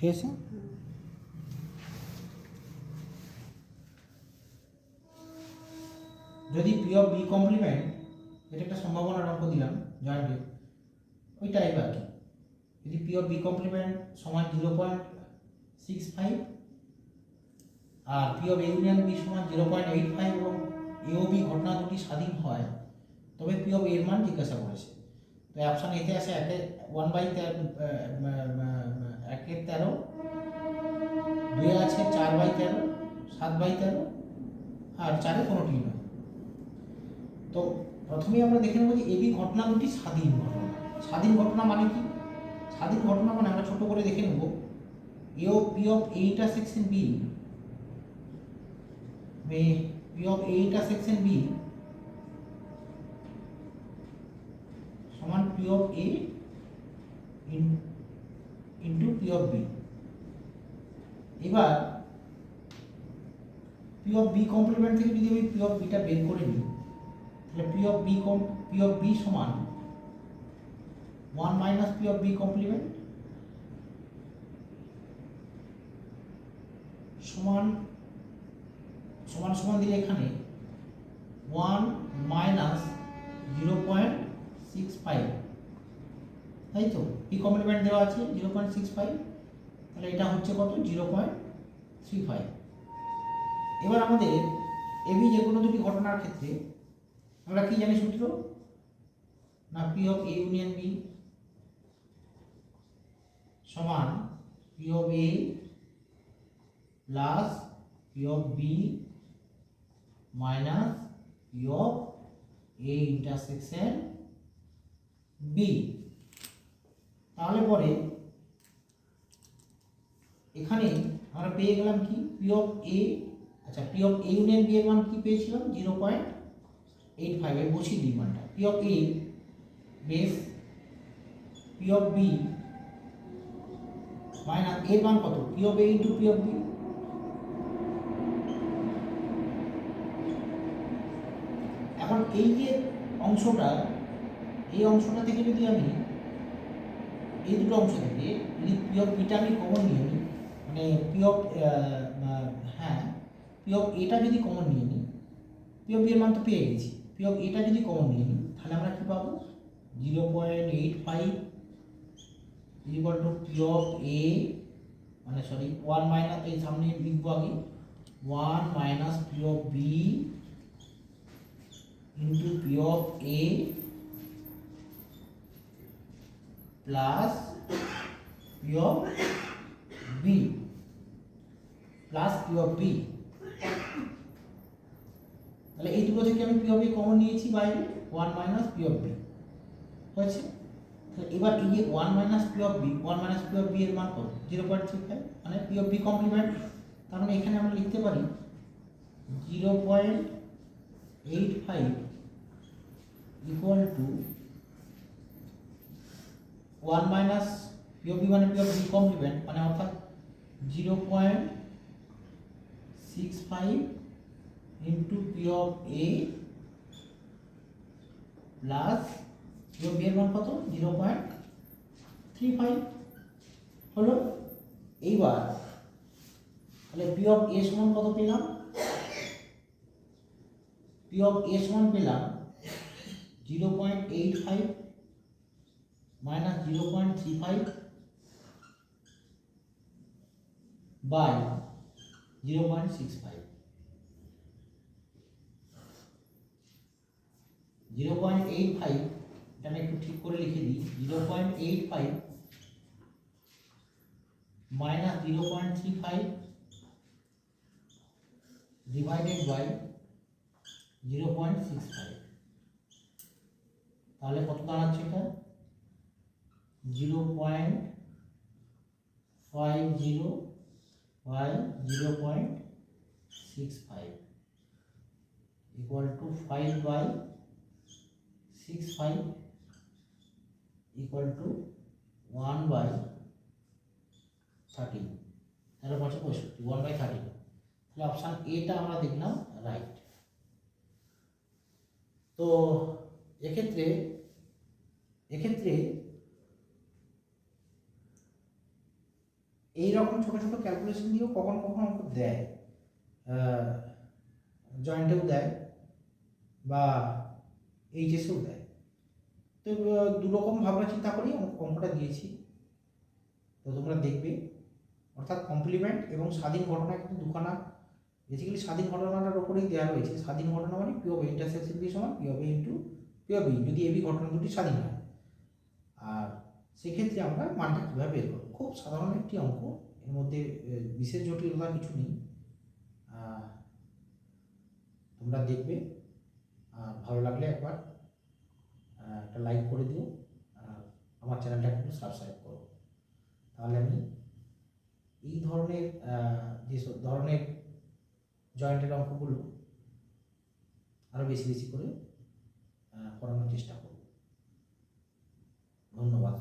ঠিক আছে। যদি পি অফ বি কমপ্লিমেন্ট, এটা একটা সম্ভাবনার অঙ্ক দিলাম জয়েন্টে, ওই টাইপ আর কি। যদি পি অফ বি কমপ্লিমেন্ট সমান 0.65 আর P of A union B সমান 0.85 এবং এ ও বি ঘটনা দুটি স্বাধীন হয়, তবে পি অফ এর মান জিজ্ঞাসা করেছে। তো অপশান এতে আছে 1/13, 2 আছে 4/13, 7/13 আর 4 কোনোটি নয়। তো প্রথমেই আমরা দেখে নেব যে এবি ঘটনা দুটি স্বাধীন ঘটনা। স্বাধীন ঘটনা মানে কি? স্বাধীন ঘটনা মানে আমরা ছোট করে দেখে নেব এ ও P of A intersection B, P of A intersection B সমান P of A into P of B. এবার পি অফ বি কমপ্লিমেন্ট থেকে যদি আমি পি অফ বিটা বের করে নিই, তাহলে পি অফ বি সমান 1 minus P of B complement সমান দিলে এখানে 1 মাইনাস 0.65, তাই তো? পি কমপ্লিমেন্ট দেওয়া আছে 0.65, তাহলে এটা হচ্ছে কত? 0.35। এবার আমাদের এবি যে কোনো দুটি ঘটনার ক্ষেত্রে আমরা কি জানি সূত্র? না P of A union B সমান P of A plus P of B minus P of A intersection B. তাহলে পরে এখানে আমরা পেয়ে গেলাম কি? পি অফ এ, আচ্ছা P of A union B এর মান কি পেয়েছিলাম? 0.85 এর বসিয়ে দিই মানটা। P of A base P of B minus এর মান কত? P of A into P of B. এখন এই যে অংশটা, এই অংশটা থেকে যদি আমি এই দুটো অংশ থেকে যদি পি অফ বিটা আমি কমন নিয়ে নিই, মানে পি অফ এটা যদি কমন নিয়ে নিই, পি অফ বি এর মান তো পেয়ে গেছি, পি অফ এটা যদি কমন নিয়ে নিই, তাহলে আমরা কি পাবো? 0.85 equal to P of A, মানে সরি 1 মাইনাস, এই সামনে লিখবো আগে 1 minus P of B into P of A plus P of B plus P of B. তাহলে এই দুটো থেকে আমি পি অফ এ কমন নিয়েছি বাইরে, 1 মাইনাস পি অফ বি হয়েছে। তাহলে এবার এই যে 1 মাইনাস পি অফ বি এর মান কত? 0.35, মানে পি অফ বি কমপ্লিমেন্ট। তার মানে এখানে আমরা লিখতে পারি 0.85 equal to 1 minus P of B মানে পি অফ বি কমপ্লিমেন্ট, মানে অর্থাৎ 0.65 into P of A plus P of B এর মান কত? 0.35 হলো। এইবার তাহলে পি অফ এ সমান কত পেলাম? পি অফ এ সমান পেলাম 0.85 মাইনাস 0.35 বাই 0.65। 0.85, এটা আমি একটু ঠিক করে লিখে দিই, 0.85 মাইনাস 0.35 ডিভাইডেড বাই 0.65, তাহলে কত দাঁড়াচ্ছে এটা? 0.50 by 0.65 equal to 5 by 65 equal to 1 by 13, তাহলে 65, 1 বাই 13। তাহলে অপশান এটা আমরা দেখলাম রাইট। তো এক্ষেত্রে এইরকম ছোটো ছোটো ক্যালকুলেশন দিয়েও কখন কখন অঙ্ক দেয়, জয়েন্টেও দেয় বা এইচএসেও দেয়। তো দুরকম ভাবনা চিন্তা করেই অঙ্কটা দিয়েছি, তো তোমরা দেখবে। অর্থাৎ কমপ্লিমেন্ট এবং স্বাধীন ঘটনা কিন্তু দুখানা, বেসিক্যালি স্বাধীন ঘটনাটার ওপরেই দেওয়া রয়েছে। স্বাধীন ঘটনা মানে P of A intersection B সমান P of A into P of B, যদি এবি ঘটনা দুটি স্বাধীন হয়। আর সেক্ষেত্রে আমরা মানটা কীভাবে বের করবো, খুব সাধারণ একটি অঙ্ক, এর মধ্যে বিশেষ জটিলতা কিছু নেই। তোমরা দেখবে, ভালো লাগলে একবার একটা লাইক করে দিও, আর আমার চ্যানেলটা একটু সাবস্ক্রাইব করো। তাহলে আমি এই ধরনের যে ধরনের জয়েন্টের অঙ্কগুলো আরও বেশি বেশি করে করানোর চেষ্টা করব। ধন্যবাদ।